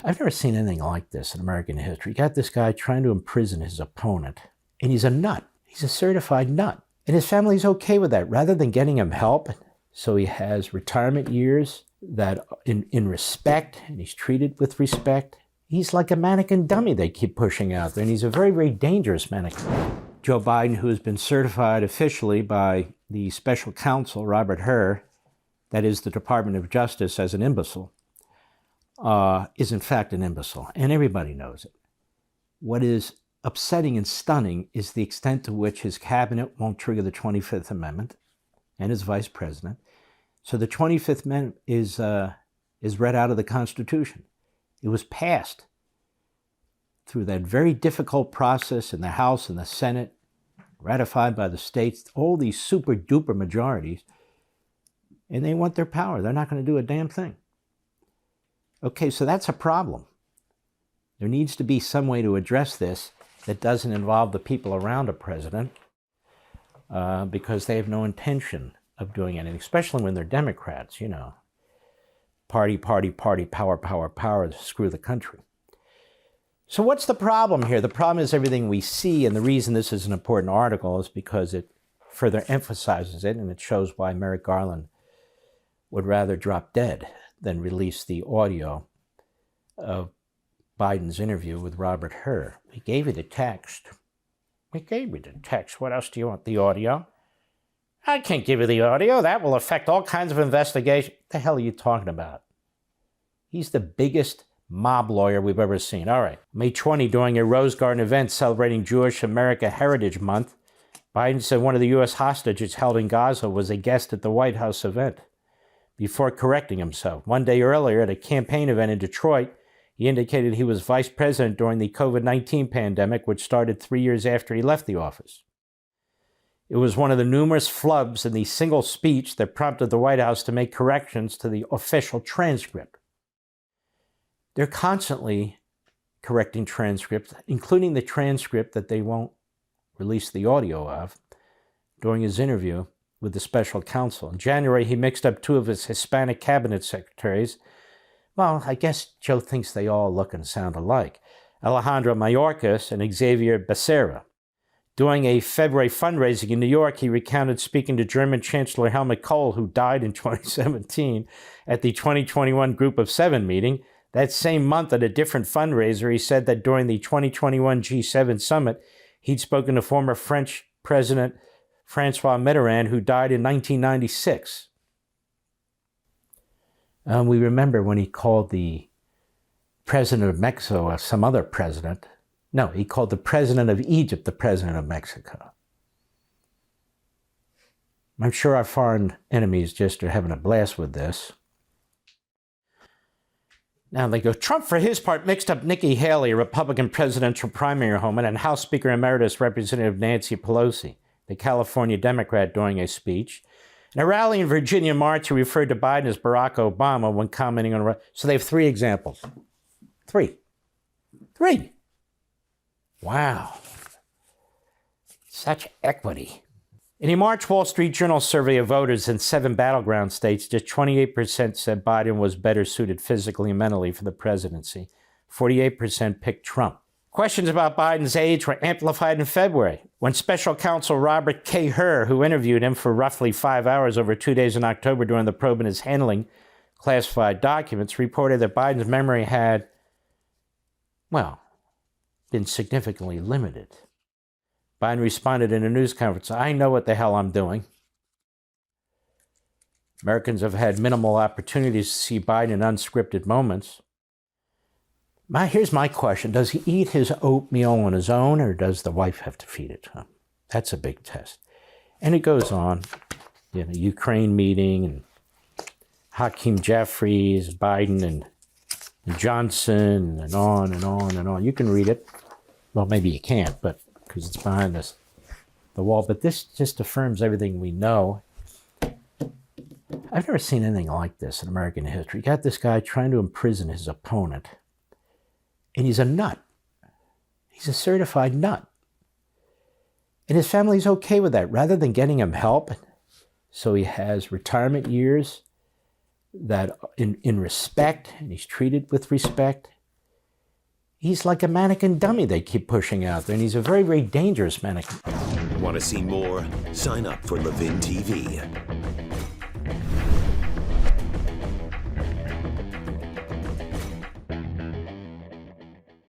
I've never seen anything like this in American history. You got this guy trying to imprison his opponent, and he's a nut. He's a certified nut. And his family's okay with that. Rather than getting him help, so he has retirement years that in respect, and he's treated with respect. He's like a mannequin dummy they keep pushing out there, and he's a very, very dangerous mannequin. Joe Biden, who has been certified officially by the special counsel, Robert Hur, that is the Department of Justice, as an imbecile, is in fact an imbecile, and everybody knows it. What is upsetting and stunning is the extent to which his cabinet won't trigger the 25th Amendment, and his vice president. So the 25th Amendment is read out of the Constitution. It was passed through that very difficult process in the House and the Senate, ratified by the states, all these super duper majorities, and they want their power. They're not going to do a damn thing. Okay, so that's a problem. There needs to be some way to address this that doesn't involve the people around a president, because they have no intention of doing anything, especially when they're Democrats, you know. Party, party, party, power, power, power, screw the country. So what's the problem here? The problem is everything we see, and the reason this is an important article is because it further emphasizes it, and it shows why Merrick Garland would rather drop dead than release the audio of Biden's interview with Robert Hur. We gave you the text. We gave you the text. What else do you want? The audio? I can't give you the audio. That will affect all kinds of investigation. What the hell are you talking about? He's the biggest mob lawyer we've ever seen. All right. May 20, during a Rose Garden event celebrating Jewish America Heritage Month, Biden said one of the U.S. hostages held in Gaza was a guest at the White House event, before correcting himself. One day earlier, at a campaign event in Detroit, he indicated he was vice president during the COVID-19 pandemic, which started 3 years after he left the office. It was one of the numerous flubs in the single speech that prompted the White House to make corrections to the official transcript. They're constantly correcting transcripts, including the transcript that they won't release the audio of during his interview with the special counsel. In January, he mixed up two of his Hispanic cabinet secretaries. Well, I guess Joe thinks they all look and sound alike. Alejandro Mayorkas and Xavier Becerra. During a February fundraising in New York, he recounted speaking to German Chancellor Helmut Kohl, who died in 2017, at the 2021 Group of Seven meeting. That same month, at a different fundraiser, he said that during the 2021 G7 summit, he'd spoken to former French President Francois Mitterrand, who died in 1996. We remember when he called the president of Mexico some other president. No, he called the president of Egypt the president of Mexico. I'm sure our foreign enemies just are having a blast with this. Now they go, Trump, for his part, mixed up Nikki Haley, a Republican presidential primary opponent, and House Speaker Emeritus Representative Nancy Pelosi, the California Democrat, during a speech. In a rally in Virginia in March, he referred to Biden as Barack Obama when commenting on... So they have three examples. Three. Wow. Such equity. In a March Wall Street Journal survey of voters in 7 battleground states, just 28% said Biden was better suited physically and mentally for the presidency. 48% picked Trump. Questions about Biden's age were amplified in February, when special counsel Robert K. Hur, who interviewed him for roughly 5 hours over 2 days in October during the probe in his handling classified documents, reported that Biden's memory had, well, been significantly limited. Biden responded in a news conference, I know what the hell I'm doing. Americans have had minimal opportunities to see Biden in unscripted moments. Here's my question. Does he eat his oatmeal on his own, or does the wife have to feed it to him? That's a big test. And it goes on. You know, Ukraine meeting, and Hakeem Jeffries, Biden, and Johnson, and on and on and on. You can read it. Well, maybe you can't, but because it's behind the wall. But this just affirms everything we know. I've never seen anything like this in American history. You got this guy trying to imprison his opponent, and he's a nut. He's a certified nut. And his family's okay with that. Rather than getting him help, so he has retirement years that in respect, and he's treated with respect, He's like a mannequin dummy they keep pushing out there, and he's a very, very dangerous mannequin. Want to see more? Sign up for Levin TV.